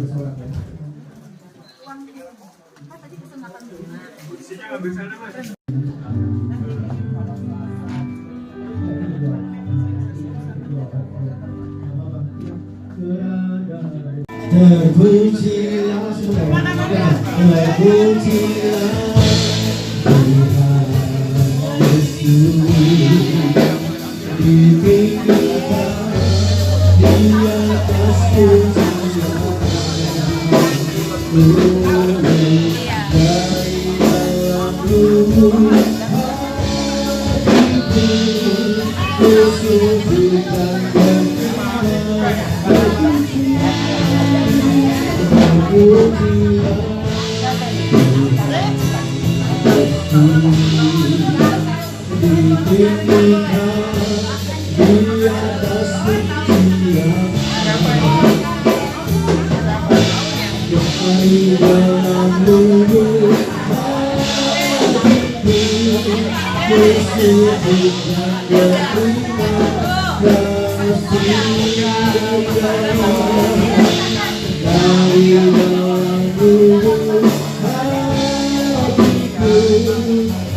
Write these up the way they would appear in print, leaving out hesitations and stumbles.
bersorak ya. Terpujilah semua, terpujilah Tuhan Yesus, ditinggikan di atas pujian, turun dari dalam lubuk hatiku,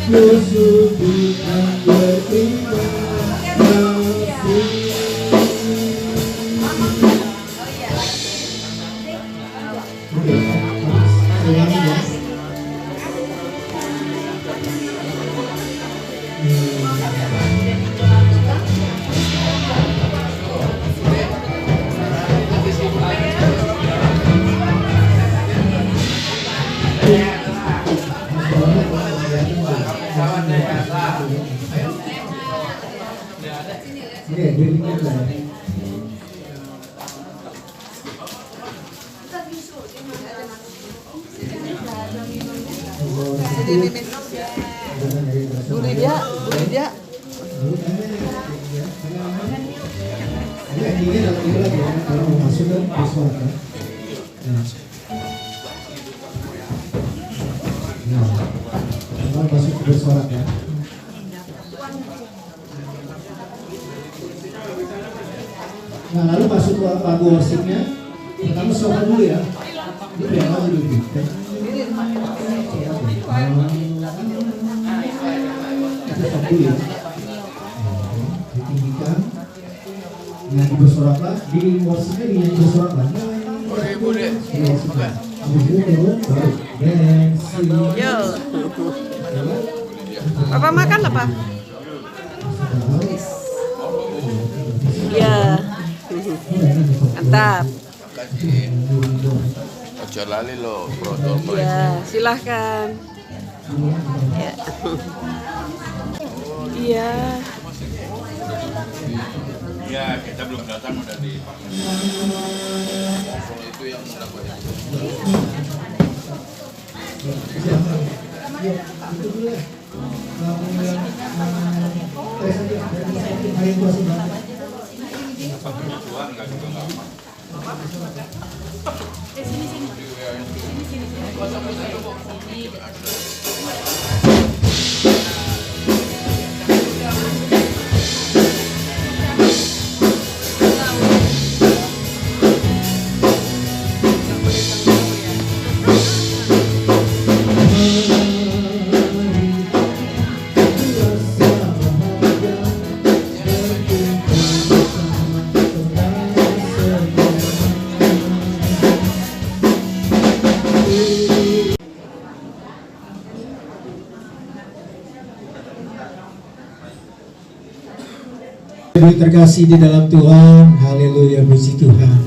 kusubuhkan Bu Lydia. Kalau mau masuk kan bersorak kan. Nah, masuk bersorak ya. Nah, lalu masuk ke lagu worshipnya. Pertama soal dulu ya. Ini biar aja dulu. Kita stop dulu ya. Ditinggikan. Nyanyi bersoraklah. Di worshipnya dinyanyi bersoraklah. Boleh. Yo. Papa makan apa? Ya. Mantap. Ojo lali lo, brodol. Ya, silahkan. Ya. Iya. Iya, kita belum datang udah di itu yang mendapat. Terkasih di dalam Tuhan, haleluya, puji Tuhan.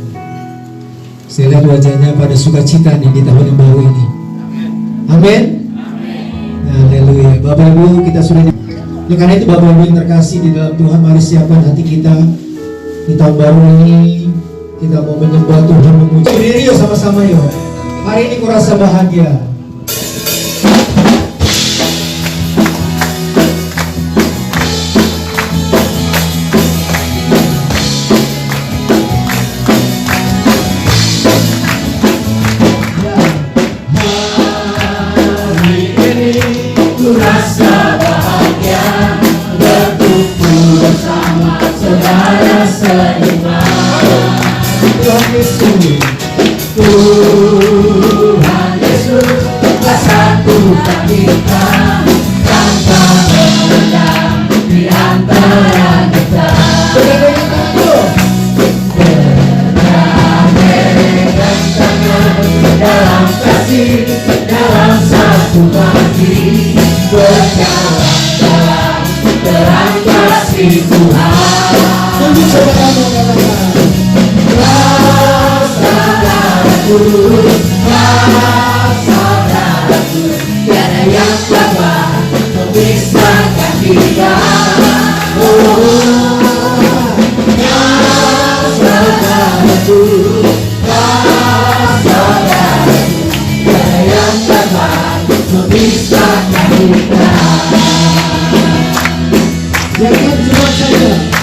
Saya lihat wajahnya pada sukacita nih di tahun yang baru ini. Amin. Haleluya. Bapak Ibu, kita sudah ya, karena itu Bapak Ibu yang terkasih di dalam Tuhan, mari siapkan hati kita di tahun baru ini. Kita mau menyembah Tuhan, memuji diri yuk sama-sama yuk. Hari ini kurasa bahagia. Tuhan Yesus, tiada yang dapat memisahkan kita. Saudaraku, tiada yang dapat memisahkan kita. Jangan cuma saja.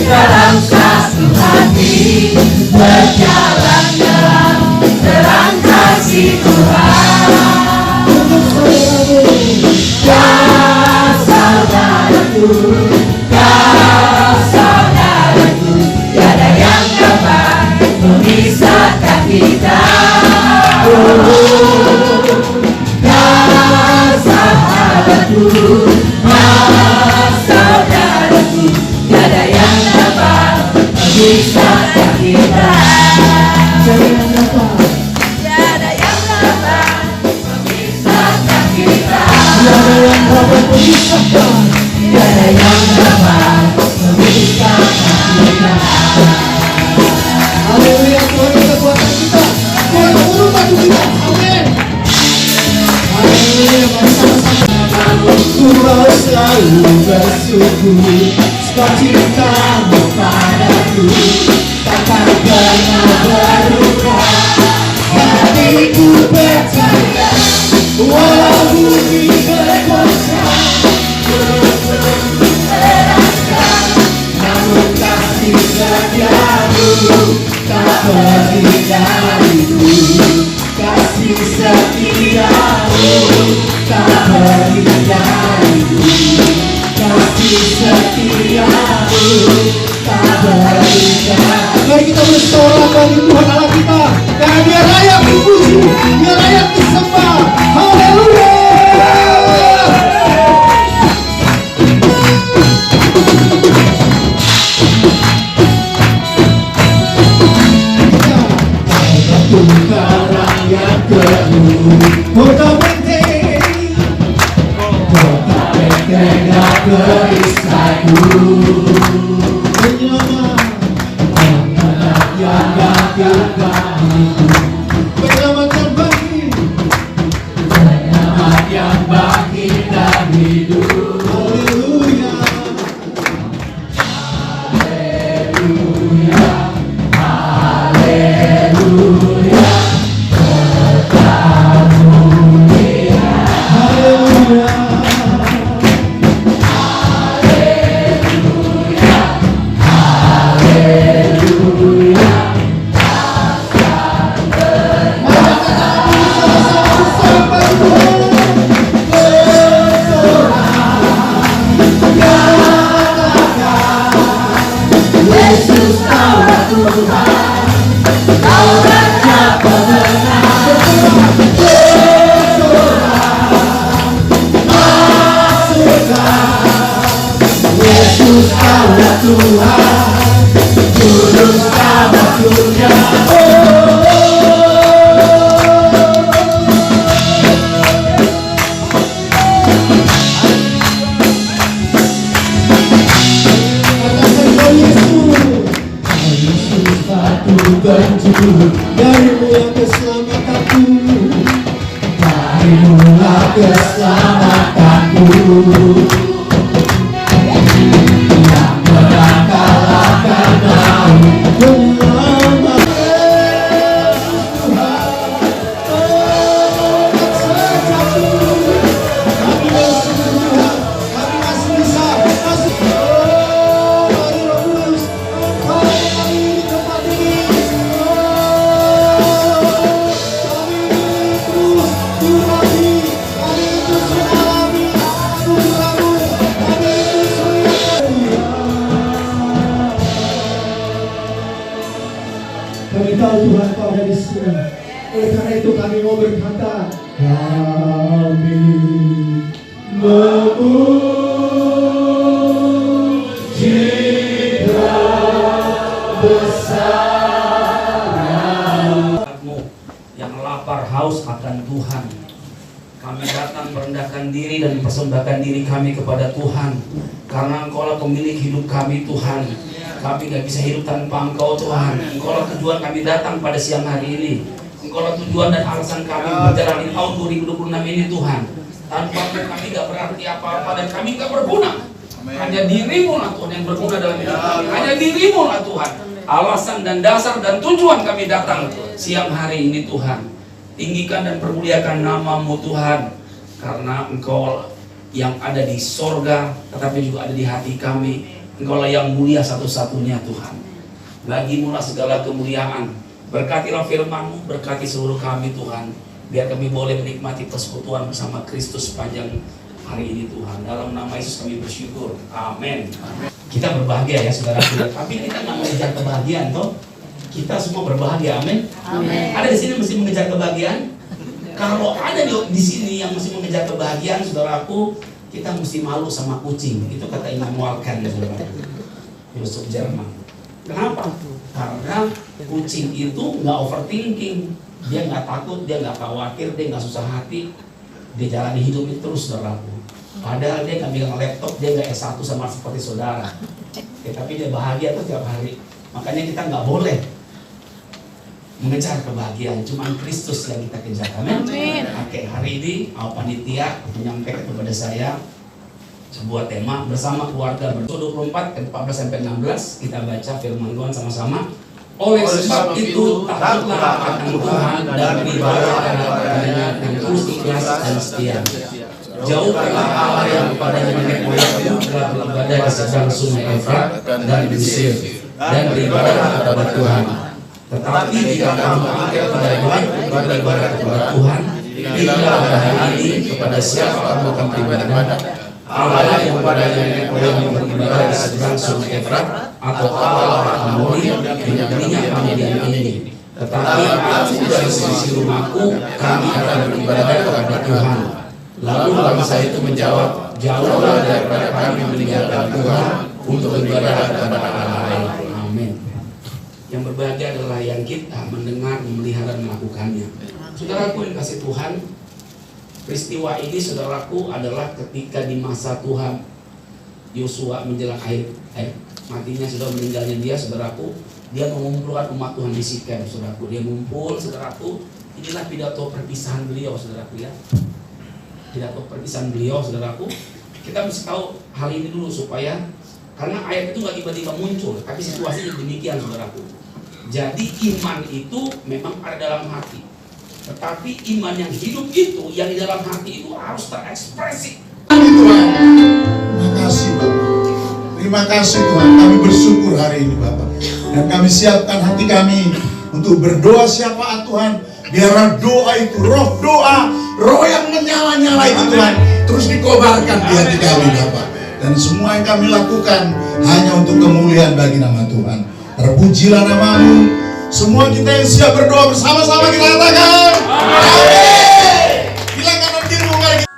Dalam satu hati berjalan dalam terang kasih Tuhan. Kau saudaraku, tiada yang dapat memisahkan kita. Kau saudaraku, tiada yang dapat memisahkan kita. Tiada yang dapat memisahkan kita. Tiada yang dapat memisahkan kita. Haleluya, Tuhan kekuatan kita, Tuhan merubah kita. Amin. Haleluya, bersama-sama Tuhan selalu bersyukur. Sebab cintamu padaku takkan pernah berubah. Hatiku percaya walau bumi bergoncang, belum terasa, namun kasih setiamu tak pergi dariku. Kasih setiamu tak pergi dariku. Kasih setiamu tak berikan. Mari kita bersorak bagi Tuhan Allah kita, karena Dia layak dipuji, Dia layak disembah. Haleluya. Tuhan rakyat kedua, kota penting, kota penting dan perisaiku. Penyelamat, anak yang bangkitkan hidup. Penyelamat yang bangkit, penyelamat yang bangkitkan hidup. Haleluya, haleluya, haleluya. Darimu yang keselamatanku, darimu yang keselamatanku, yang menangkalkan maut menyelamatkan Tuhan. Kami masih Tuhan, kami masih bisa, masih mari Roh Kudus, kami di tempat ini. Kami terus mengalami Kami tahu Tuhan Kau ada di sini. Oleh karena itu kami mau berkata, kami memuji yang lapar haus akan Tuhan. Kami datang merendahkan diri dan mempersembahkan diri kami kepada Tuhan, karena Engkaulah pemilik hidup kami Tuhan. Kami gak bisa hidup tanpa Engkau Tuhan. Engkaulah tujuan kami datang pada siang hari ini. Engkaulah tujuan dan alasan kami menjalani tahun 2026 ini Tuhan. Tanpa kami gak berarti apa-apa dan kami gak berguna. Hanya dirimu lah Tuhan yang berguna dalam hidup kami. Hanya dirimu lah Tuhan alasan dan dasar dan tujuan kami datang siang hari ini Tuhan. Tinggikan dan permuliakan nama-Mu Tuhan, karena Engkau yang ada di sorga tetapi juga ada di hati kami. Engkaulah yang mulia satu-satunya Tuhan. Bagimu lah segala kemuliaan. Berkatilah firman-Mu, berkati seluruh kami Tuhan, biar kami boleh menikmati persekutuan bersama Kristus sepanjang hari ini Tuhan. Dalam nama Yesus kami bersyukur. Amin. Kita berbahagia ya saudara-saudara, tapi kita nggak mengejar kebahagiaan toh. Kita semua berbahagia, amin. Amin. Ada di sini mesti mengejar kebahagiaan. Kalau ada di sini yang mesti mengejar kebahagiaan, saudaraku, kita mesti malu sama kucing. Itu kata Immanuel Kant, saudara. Filsuf Jerman. Kenapa? Karena kucing itu nggak overthinking, dia nggak takut, dia nggak khawatir, dia nggak susah hati, dia jalani hidup itu terus, saudaraku. Padahal dia nggak megang laptop, dia nggak S1 sama seperti saudara. Tapi dia bahagia tuh tiap hari. Makanya kita nggak boleh mengejar kebahagiaan, cuma Kristus yang kita kejar. Amin. Oke, hari ini panitia menyampaikan kepada saya sebuah tema bersama keluarga. 24 ayat 14 sampai 16 kita baca firman Tuhan sama-sama. Oleh sebab itu takutlah akan Tuhan dan beribadah kepadanya dengan tulus ikhlas dan setia. Jauhkanlah Allah yang kepada nenek moyangmu telah beribadah di seberang sungai Efrat dan di Mesir, dan beribadah kepada Tuhan. Tetapi jika kamu angkat beribadah kepada Tuhan, pilihlah pada hari ini kepada siapa kamu akan beribadah, Allah yang kepada nenek moyangmu beribadah di seberang sungai Efrat, atau Allah orang Amori yang negerinya kamu diamini. Tetapi aku dari sisi rumahku, kami akan beribadah kepada Tuhan. Lalu bangsa itu menjawab, jauhlah daripada kami meninggalkan Tuhan untuk beribadah kepada Allah lain. Amin. Yang berbahagia adalah yang kita mendengar, memelihara, dan melakukannya. Saudaraku yang kasih Tuhan, peristiwa ini saudaraku adalah ketika di masa Tuhan Yosua menjelang akhir matinya, sudah meninggalnya dia, saudaraku, dia mengumpulkan umat Tuhan di Sikem, saudaraku. Dia mengumpul, saudaraku. Inilah pidato perpisahan beliau, saudaraku ya. Pidato perpisahan beliau, saudaraku. Kita mesti tahu hal ini dulu supaya, karena ayat itu nggak tiba-tiba muncul, tapi situasinya demikian, saudaraku. Jadi iman itu memang ada dalam hati, tetapi iman yang hidup itu, yang di dalam hati itu harus terekspresi. Tuhan, terima kasih Bapak. Terima kasih Tuhan, kami bersyukur hari ini Bapak. Dan kami siapkan hati kami untuk berdoa syafaat Tuhan. Biar doa itu, roh doa, roh yang menyala-nyala itu Tuhan, terus dikobarkan di hati kami Bapak. Dan semua yang kami lakukan hanya untuk kemuliaan bagi nama Tuhan. Terpujilah nama-Mu. Semua kita yang siap berdoa bersama-sama kita katakan amin. Bilang kanan kiri mari kita.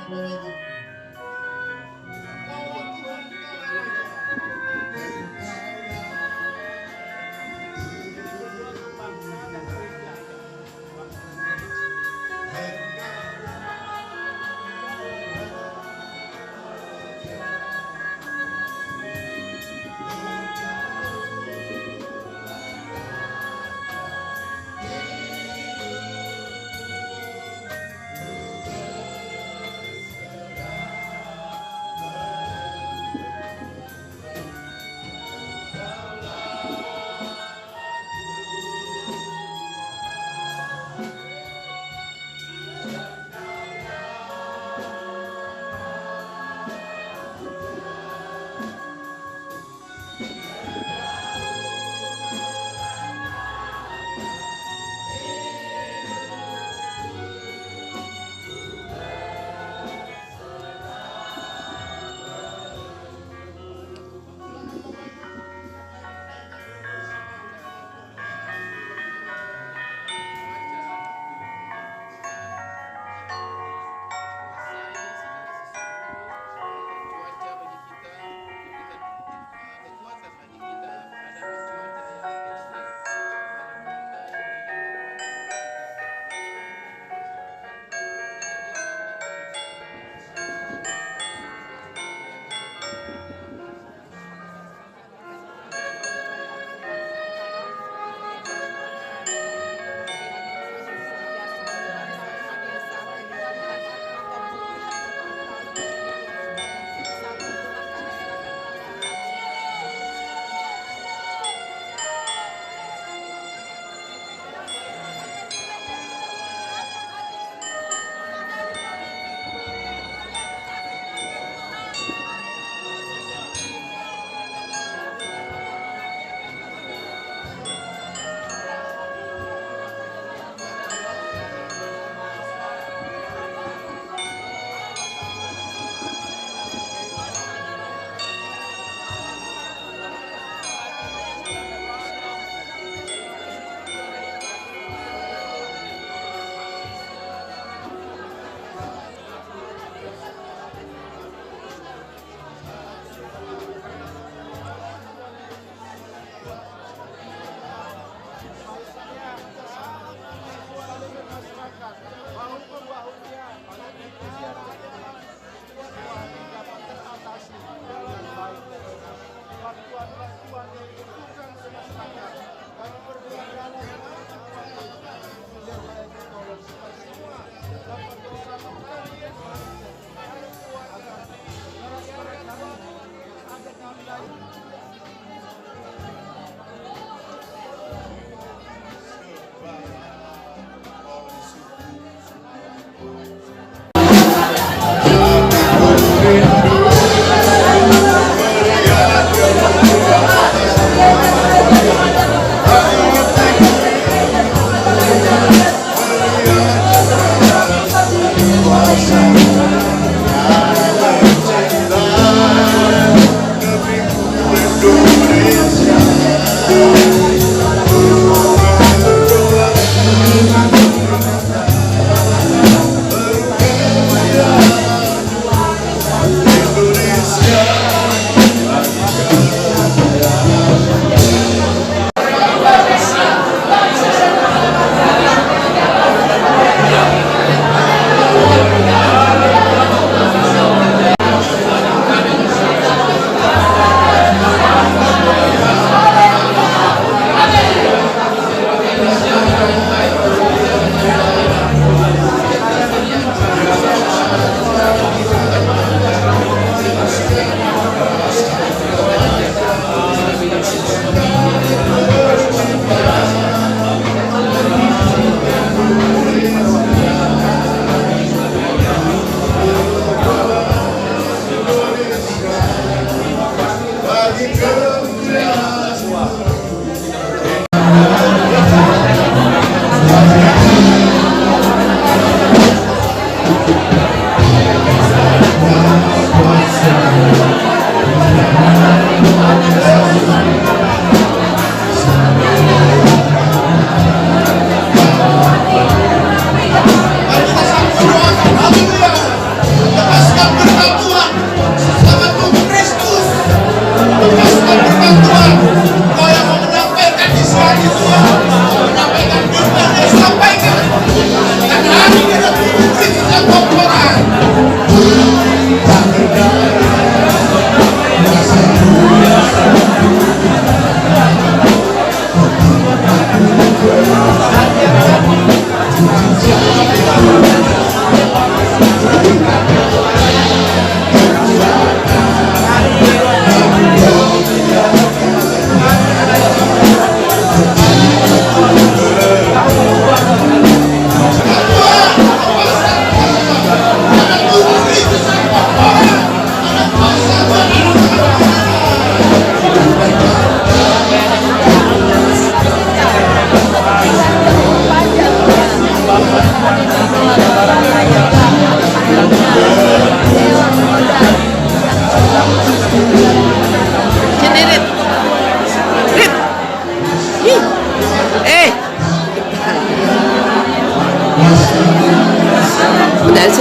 Berdoa.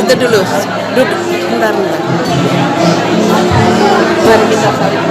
Itu dulu. Duduk. Bentar. Mari kita saling.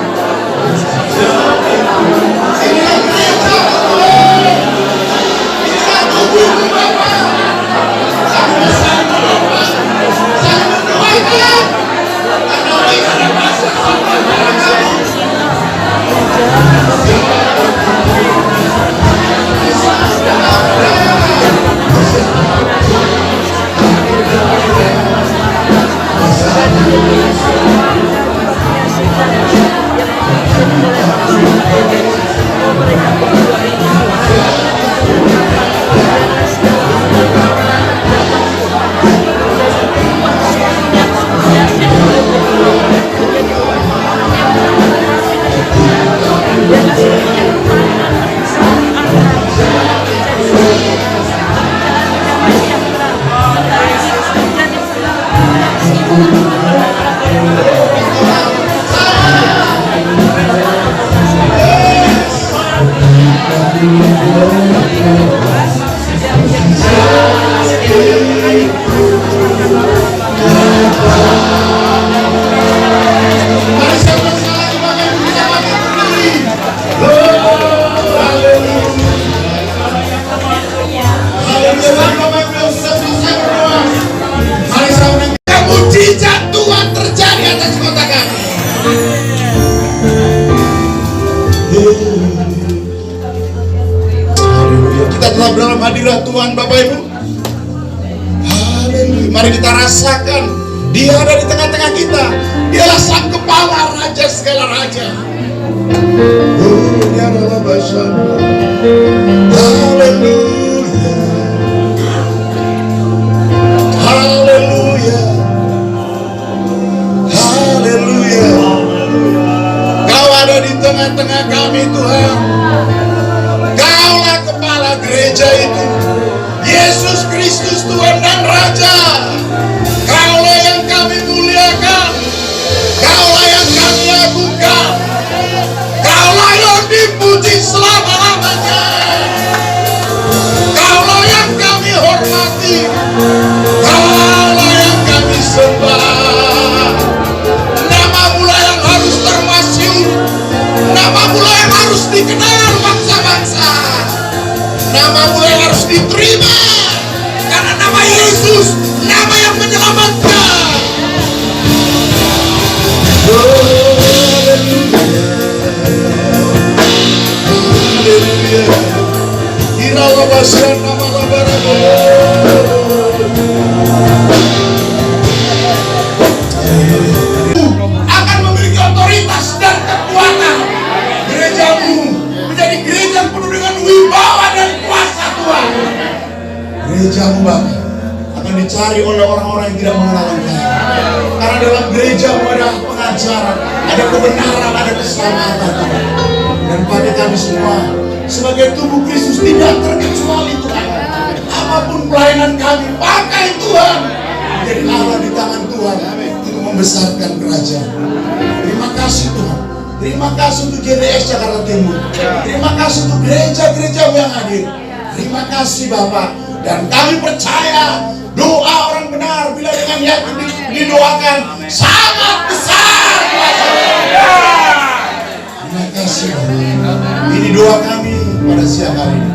Dalam hadirat Tuhan Bapak Ibu. Haleluya. Mari kita rasakan Dia ada di tengah-tengah kita. Dialah sang kepala raja segala raja. Dia adalah bahasa. Haleluya. Haleluya. Haleluya. Kau ada di tengah-tengah kami Tuhan. Kaulah kepala gereja itu, Yesus Kristus Tuhan dan Raja. Kaulah yang kami muliakan, Kaulah yang kami agungkan, Kaulah yang dipuji selama-lamanya, Kaulah yang kami hormati, Kaulah yang kami sembah. Nama-Mu yang harus termasyhur, Nama-Mu yang harus dikenal bangsa-bangsa, Nama-Mu yang harus diterima, karena nama Yesus, nama yang menyelamatkan. Akan memiliki otoritas dan kekuatan. Gereja-Mu menjadi gereja yang penuh dengan wibawa dan kuasa Tuhan. Gereja-Mu Bapak akan dicari oleh orang-orang yang tidak mengenal Engkau. Karena dalam gereja-Mu ada pengajaran, ada kebenaran, ada keselamatan Tuhan. Dan pada kami semua sebagai tubuh Kristus tidak terkecuali Tuhan. Apapun pelayanan kami, pakai Tuhan menjadi Allah di tangan Tuhan untuk membesarkan kerajaan. Terima kasih Tuhan. Terima kasih untuk GDS Jakarta Timur. Terima kasih untuk gereja-gereja yang hadir. Terima kasih Bapak. Dan kami percaya doa orang benar bila dengan yakin didoakan sangat besar. Terima kasih Bapak. Ini doa kami pada siang hari ini.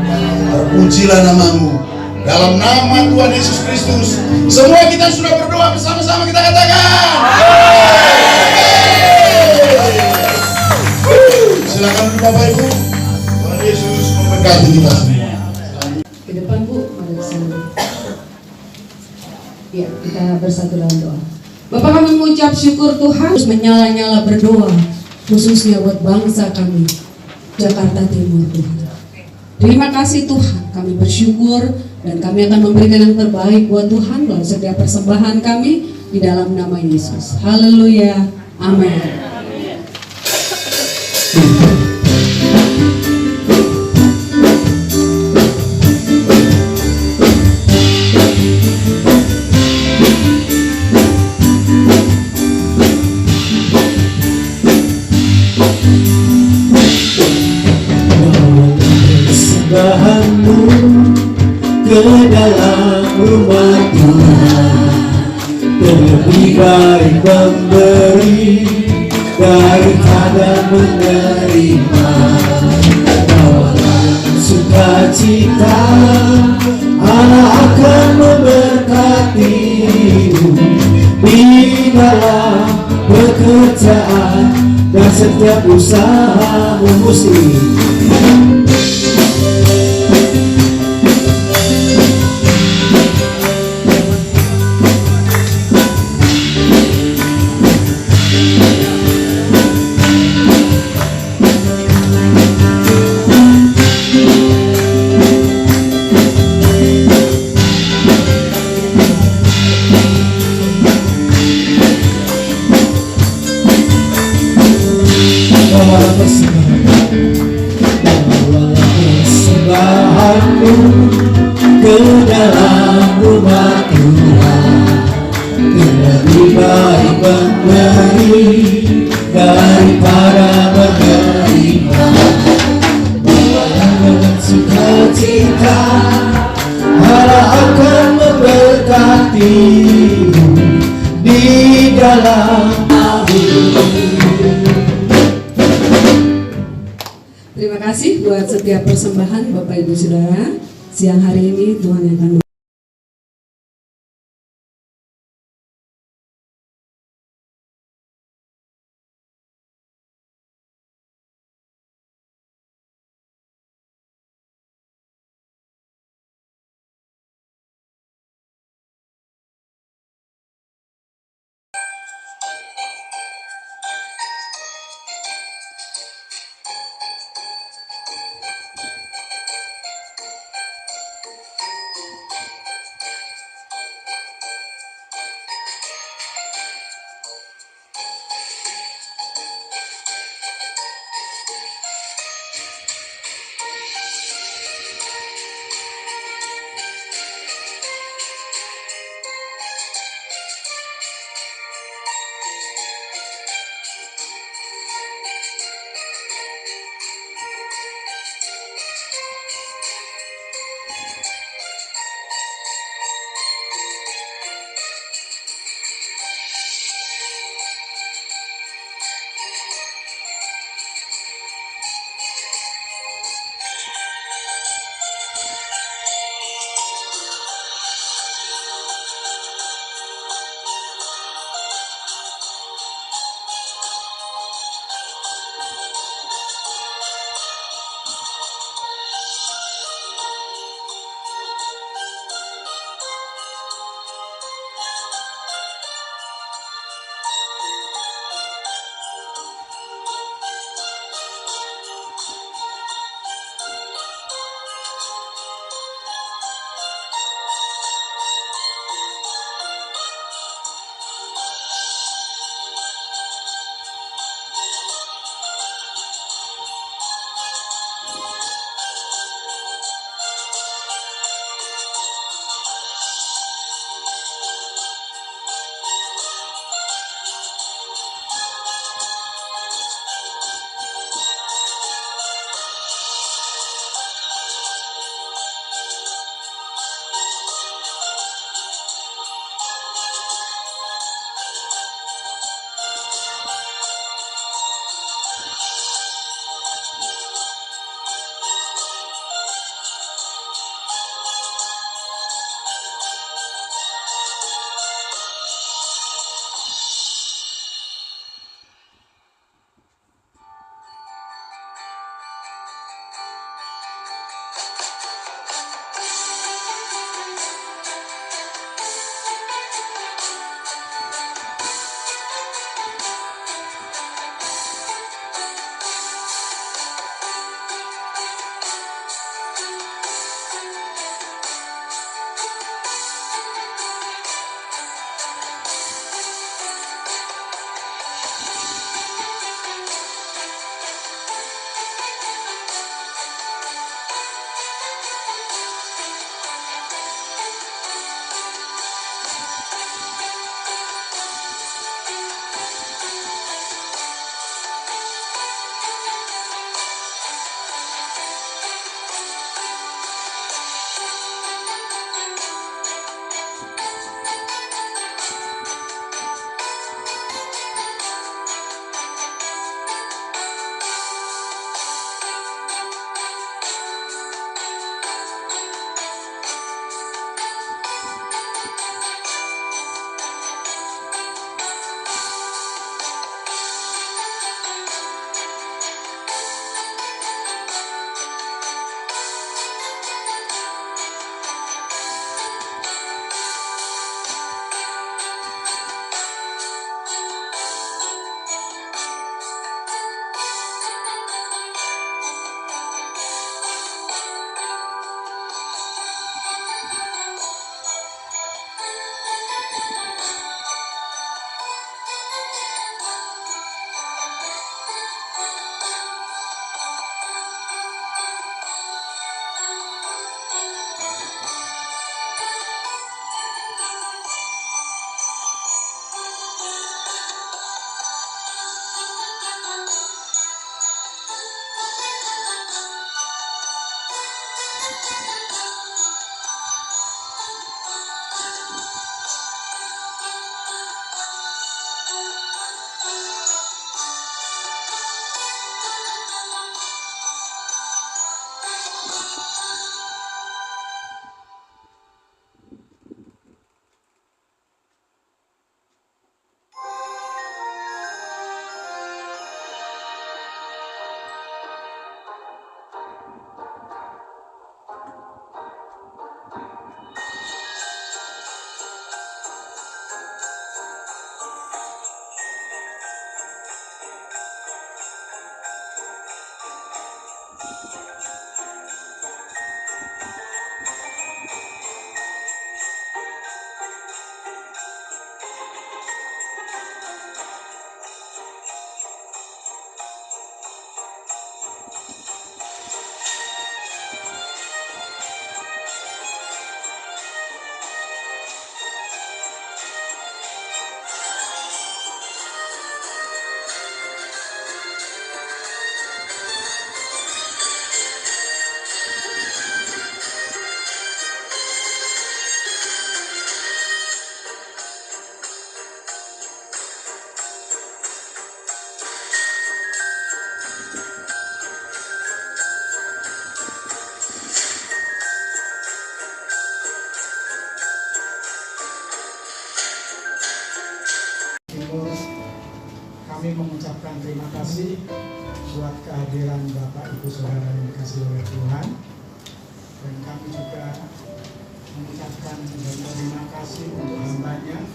Terpujilah nama-Mu. Dalam nama Tuhan Yesus Kristus. Semua kita sudah berdoa bersama-sama, kita katakan. Silakan Bapak Ibu. Tuhan Yesus memberkati kita semua. Ke depan Bu, mari ke sana. Ya, kita bersatu dalam doa. Bapak, kami mengucap syukur Tuhan, terus menyala-nyala berdoa, khususnya buat bangsa kami, Jakarta Timur Tuhan. Terima kasih Tuhan, kami bersyukur dan kami akan memberikan yang terbaik buat Tuhan melalui setiap persembahan kami di dalam nama Yesus. Haleluya, amin. Persembahanmu ke dalam rumah Tuhan, baik memberi daripada menerima. Bawalah sukacita, Allah akan memberkatimu di dalam pekerjaan dan setiap usahamu. Musik persembahanmu ke dalam rumah Tuhan. Lebih baik memberi daripada menerima. Bawalah dengan sukacita, Allah akan memberkatimu di dalam Terima kasih buat setiap persembahan Bapak Ibu Saudara. Siang hari ini Tuhan yang akan Timur, kami mengucapkan terima kasih buat kehadiran Bapak Ibu Saudara yang dikasihi oleh Tuhan, dan kami juga mengucapkan terima kasih untuk hambanya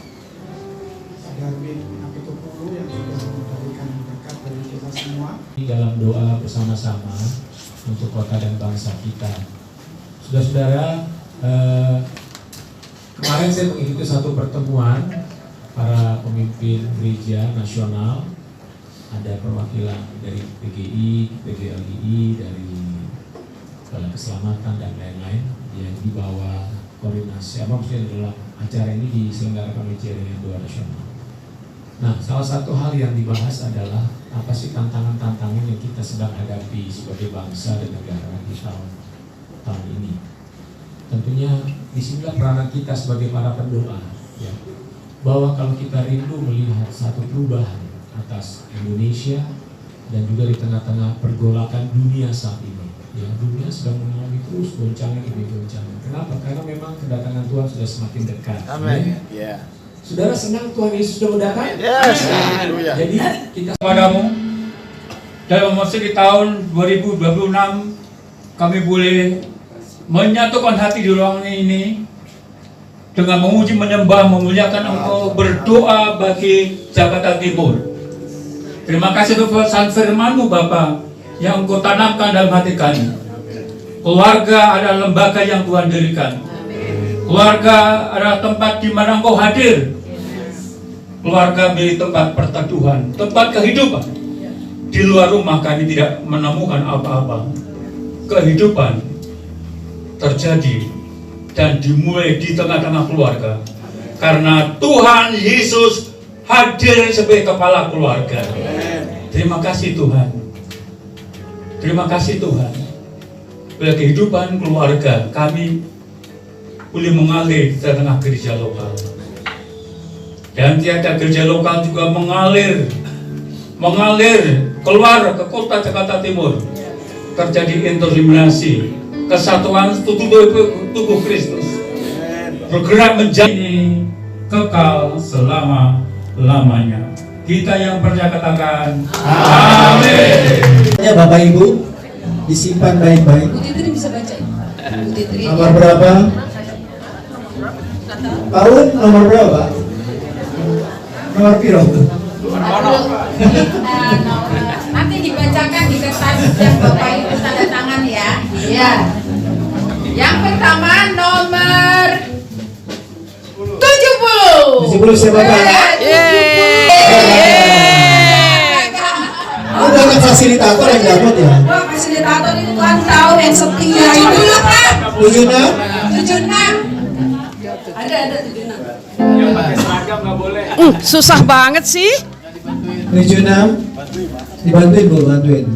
Pak Darwin Apitupulu yang sudah memberikan berkat bagi kita semua. Dalam doa bersama-sama untuk kota dan bangsa kita. Saudara-saudara, kemarin saya mengikuti satu pertemuan para pemimpin gereja nasional, ada perwakilan dari PGI, PGLI, dari Kepala Keselamatan dan lain-lain yang di bawah koordinasi maksudnya dalam acara ini diselenggarakan oleh Jaringan Doa Nasional. Nah, salah satu hal yang dibahas adalah apa sih tantangan-tantangan yang kita sedang hadapi sebagai bangsa dan negara di tahun ini. Tentunya disinilah peranan kita sebagai para pendoa, ya, bahwa kalau kita rindu melihat satu perubahan atas Indonesia dan juga di tengah-tengah pergolakan dunia saat ini, ya, dunia sedang mengalami terus goncangan demi goncangan. Kenapa? Karena memang kedatangan Tuhan sudah semakin dekat. Amin. Ya. Saudara senang Tuhan Yesus sudah datang? Yes. Jadi kita Padamu, dalam memasuki tahun 2026 kami boleh menyatukan hati di ruangan ini dengan memuji, menyembah, memuliakan Engkau, berdoa bagi Jakarta Timur. Terima kasih untuk firman-Mu Bapa yang Engkau tanamkan dalam hati kami. Keluarga adalah lembaga yang Tuhan dirikan. Keluarga adalah tempat di mana Engkau hadir. Keluarga milik tempat perteduhan, tempat kehidupan. Di luar rumah kami tidak menemukan apa-apa. Kehidupan terjadi dan dimulai di tengah-tengah keluarga. Karena Tuhan Yesus hadir sebagai kepala keluarga. Terima kasih Tuhan. Terima kasih Tuhan. Bila kehidupan keluarga kami boleh mengalir di tengah gereja lokal. Dan tiada gereja lokal juga mengalir keluar ke kota Jakarta Timur. Terjadi interliminasi, kesatuan tubuh Kristus bergerak menjadi kekal selama-lamanya. Kita yang percaya katakan amin. Bapak Ibu disimpan baik-baik. Bu Titri bisa baca. Bu Titri. Nomor berapa? Tahun nomor berapa? Nomor piro? Nanti dibacakan di kertas yang Bapak Ibu tanda tangan ya. Ya. Yang pertama nomor 70. 70 siapa Pak? Oh, banyak fasilitator yang dapat ya? Wah, fasilitator itu Tuhan tahu yang setia itu. 76? 76. Ada 76. Yang pakai seragam nggak boleh. Susah banget sih. 76? Dibantuin Bu, bantuin.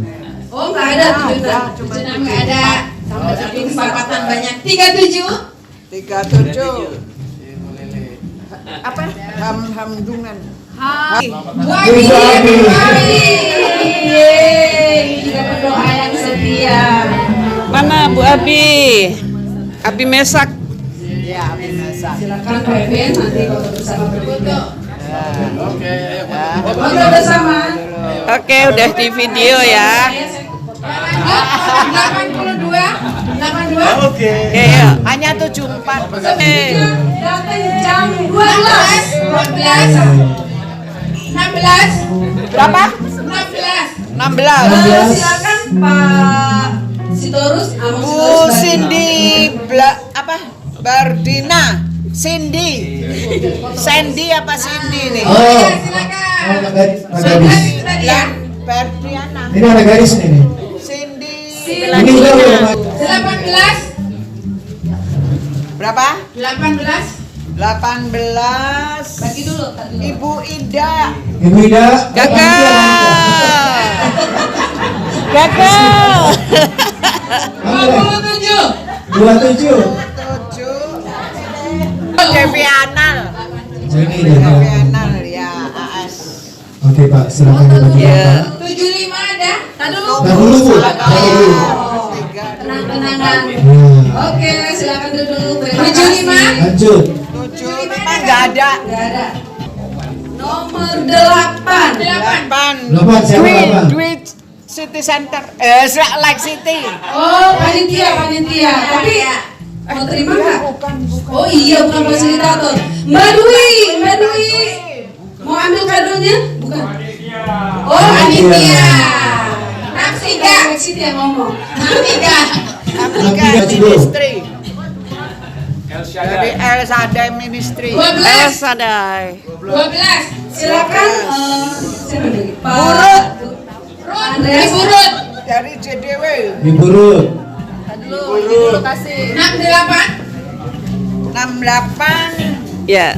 Oh, nggak ada 76 nggak ada. Sampai tapi kesempatan banyak. 37. 37. Apa? Hamdungan. Bu Abi. Juga berdoa yang setia. Mana Bu Abi? Abi Mesak. Ya, silakan Pak Ben nanti foto bersama berfoto. Oke, ayo. Foto bersama. Oke, udah di video ya. 82. Oke. Oke, hanya 74. Datang jam 12. 16. Berapa? 16. 16. Silakan Pak Sitorus. Bu Cindy Bardina. Cindy. Sandy apa Cindy nih? Oh, Silakan. ada garis. Bardiana. Ini ada garis nih. Cindy. Ini juga 18. Berapa? 18. 18. Bagi dulu. Ibu Ida. Ibu Ida. Gagal. Gagal. 27. 27. Devi Anal. Ini Devi dia. Anal ya, AS. Oke Pak, silakan dilanjutkan Ya. Pak. 75 ada. Tadi dulu. Nah dulu Bu, dulu. Tenang-tenangan. Nah, Oke, silakan duduk. 75. lanjut. 75 nggak ada. Enggak ada. Nomor 8. 8 siapa 8? Duit City Center. Like City. Oh, panitia. Tapi mau terima nggak? Oh iya, bukan fasilitator. Mbak Dwi. Mau ambil kadonya? Bukan. Oh, panitia. Naksida yang ngomong. Afrika Ministry. Dari El Shaddai Ministry. 12. Shaddai. 12. Silakan siapa lagi? Burut. Andreas Burut. Dari JDW. Di Burut. Dulu kasih. 68. 68. Ya.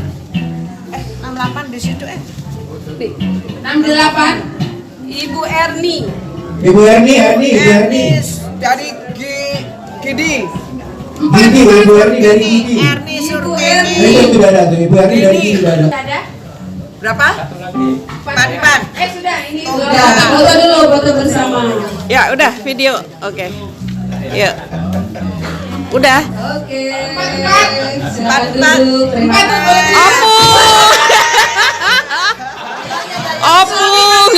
68 di situ 68. Ibu Erni. Ibu Erni. Dari Gidi. Ibu Erni dari Gidi. Erni Surtini. Itu sudah ada tuh, Ibu Erni dari Gidi sudah ada. Ada? Berapa? 4. Sudah ini. Udah. Foto bersama. Ya udah video. Oke. Yuk. Udah. Oke. Silakan duduk. Terima kasih. Opung.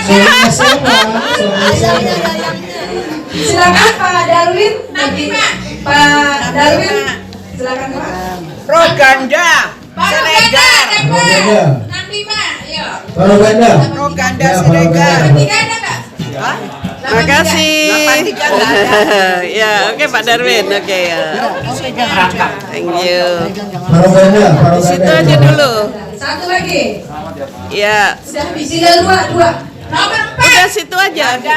Suaminya siapa? Silakan Pak Darwin. Pak Darwin. Silakan Pak. Roganda. Siregar. Roganda. Roganda Ya, Siregar. Roganda. Makasih. Ya, oke Pak Darwin. Oke ya. Thank you. Roganda. Di situ aja dulu. Satu lagi. Ya. Sudah habis. Tinggal dua. Nomor 4. Udah situ aja. 4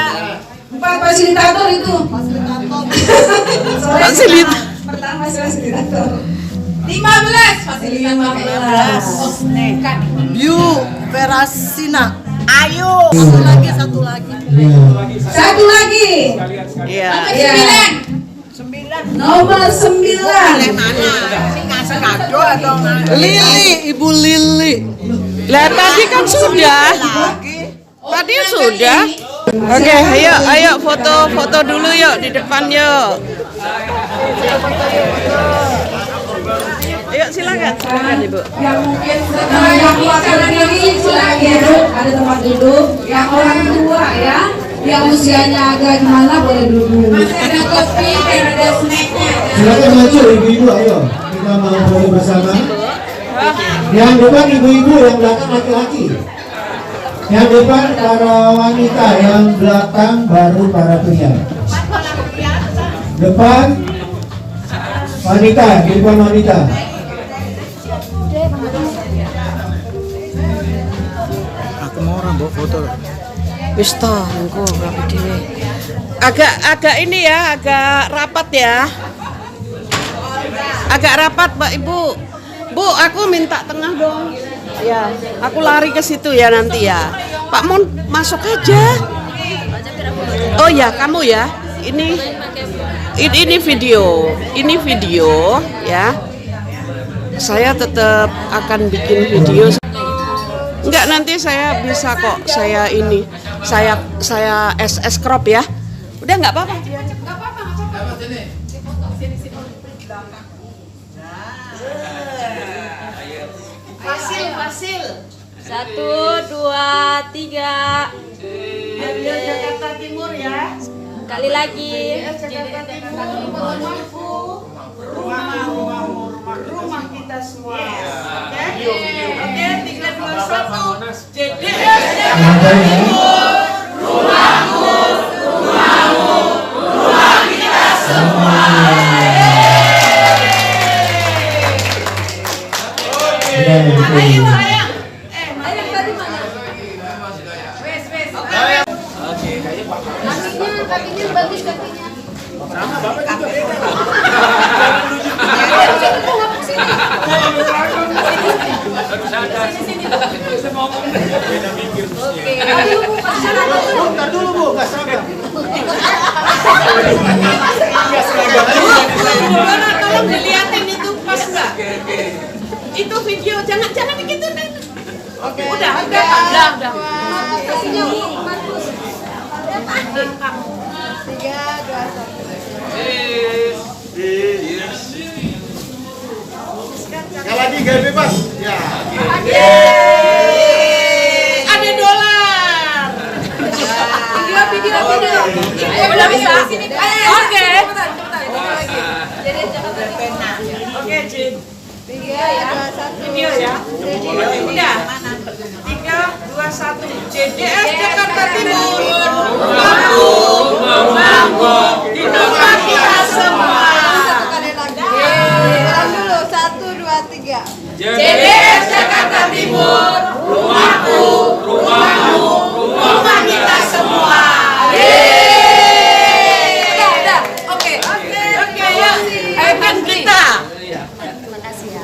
fasilitator itu. Fasilitator. Pertama fasilitator. 15. 15. Biu Verasina. Ayo. Satu lagi. Satu lagi. Iya. Nomor 9. Lili, Ibu Lili. Lah tadi kan sudah. Tadi sudah. Oke, ayo foto dulu yuk di depan yuk. Ayo silakan Ibu. Yang mungkin yang wakil ini silakan duduk, ada tempat duduk. Yang orang tua ya, yang usianya agak gimana boleh duduk. Masih ada kopi dan ada snacknya. Silakan maju ibu-ibu, ayo kita mau foto bersama. Yang depan ibu-ibu, yang belakang laki-laki. Yang depan para wanita, yang belakang baru para pria. Depan wanita, di depan wanita. Aku mau orang bawa foto. Wis toh, engko berapa dhewe. Agak ini ya, agak rapat ya. Agak rapat, Mbak Ibu. Bu, aku minta tengah dong. Ya, aku lari ke situ ya nanti ya. Pak Mun masuk aja. Oh ya, kamu ya. Ini video ya. Saya tetap akan bikin video. Enggak, nanti saya bisa kok. Saya SS crop ya. Udah nggak apa-apa. Fasil. 1, 2, 3. Ambil Jakarta Timur ya. Kali lagi. Jakarta Timur. Rumah kita semua. Oke, 3, 2, 1. Jadi rumah kita semua. Ayo. Ayang tadi mana? Wes. Oke, kakinya bagus kakinya. Sama Bapak juga. Dulu Bu, enggak seragam. Tolong dilihatin itu pas enggak? Itu video jangan begitu nih. Oke. Udah. Kasihnya bagus. 3, 2, 1. Sekali lagi gaya bebas. Ya. Yeay. PDS Jakarta Timur, rumahku, rumahmu, rumah kita semua. Udah, oke, yuk, ayo kita. Terima kasih ya.